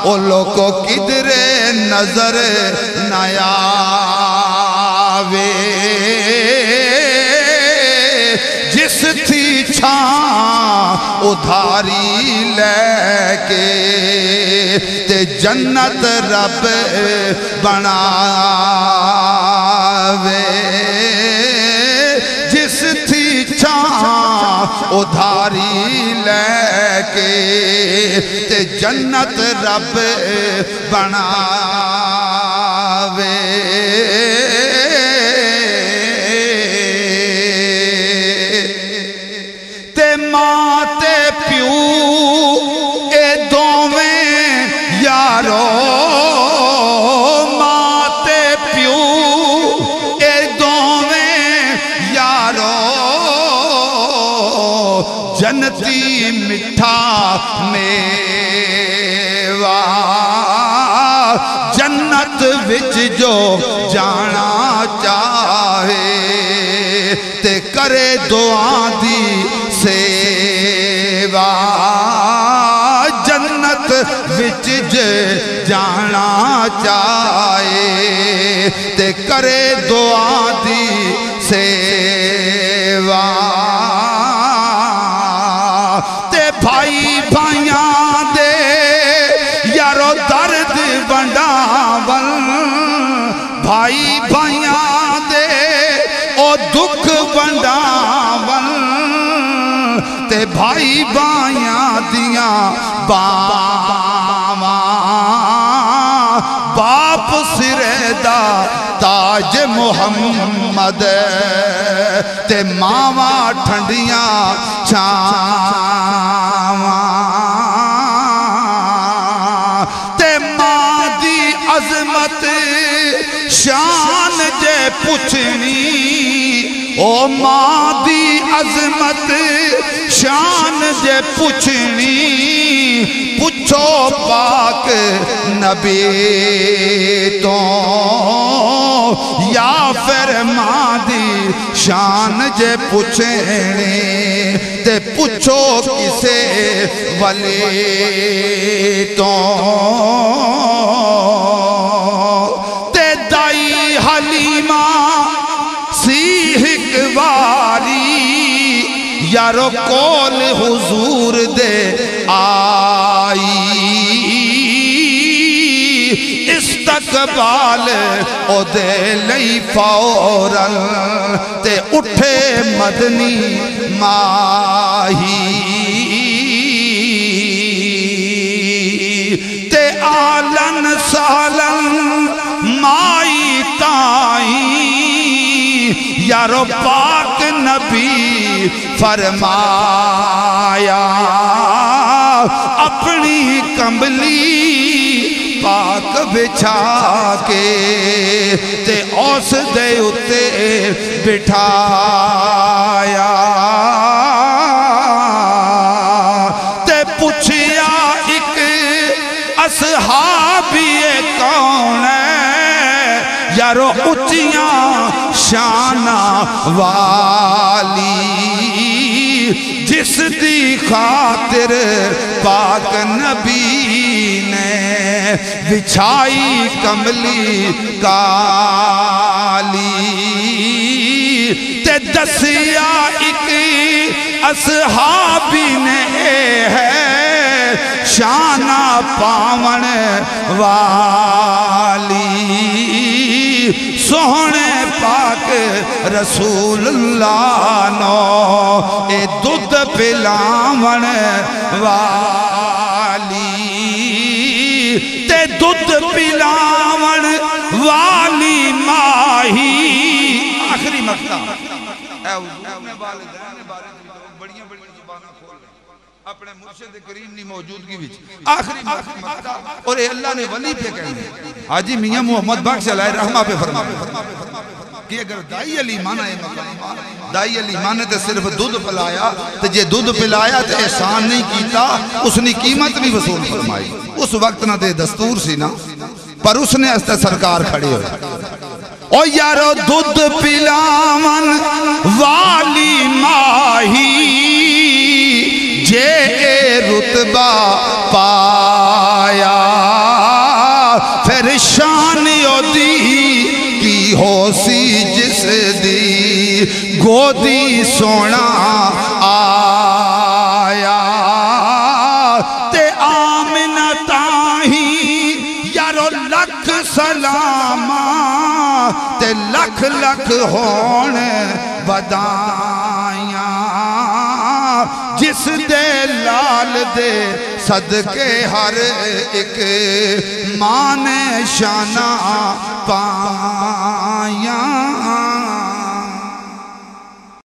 او لوگو کدھر نظر نہ آوے جس تھی چھاں ادھاری لے کے تے جنت رب بناوے جس تھی چھاں ادھاری لے کے تے جنت رب بناوے تے ماں تے پیو اے دوویں یارو ماں تے پیو اے دوویں یارو جنتی مٹھا میوہ جنت وچ جو جانا چاہے تے کرے دعا دی سیوا جنت وچ جو جانا چاہے تے کرے دعا دی سیوا بھائی بھائیاں دے یارو درد بنڈاول بھائی بھائیاں دے او دکھ بنڈاول تے بھائی بھائیاں دیاں باواں باپ سرے دا تاج محمد تے ماواں ٹھنڈیاں چھاواں تے ماں دی عظمت شان جے پچھنی او ماں دی عظمت شان جے پچھنی پچھو پاک نبی تو یا پھر ماں دی شان جے پچھنی تے پچھو کسے ولی تو تے دائی حلیمہ سیہک واری یارو کول حضور دے آئی استقبال او دے لئی فوراً تے اٹھے مدنی ماہی تے آلن سالن مائی تائیں یارو پاک نبی فرمایا اپنی کمبلی پاک بچھا کے تے اوس دے اتے بٹھایا تے پوچھیا ایک اصحابی کون ہے یارو اچیاں شانہ والی جس دی خاطر پاک نبی نے بچھائی کملی کالی تے دسیا ایک اصحابی نے ہے شانہ پاون والی سونے پاک رسول اللہ نو اے دودھ پلاون والی تے دودھ پلاون والی ماہی آخری مقطع اے حضور نے والدین بارے بڑیاں بڑیاں زبانہ کھول گئے اپنے مرشد کریم نہیں موجودگی وچ آخری مقطع اور اے اللہ نے ولی پہ کہنے حاجی میاں محمد بخش علیہ رحمہ پہ فرمائے کہ اگر دائی علی مانا ہے مقام دائی علی مانے تے صرف دودھ پلایا تے جے دودھ پلایا تے احسان نہیں کیتا اس نے قیمت نہیں وصول فرمائی اس وقت نہ تے دستور سی نا پر اس نے اس تے سرکار کھڑی ہوئی او یارو دودھ پلاون والی ماہی جے رتبہ پایا دی سونا آیا تے آمنہ تاہی یارو لکھ سلاما تے لکھ لکھ ہون بدائیاں جس دے لال دے صدقے ہر ایک ماں نے شانہ پائیاں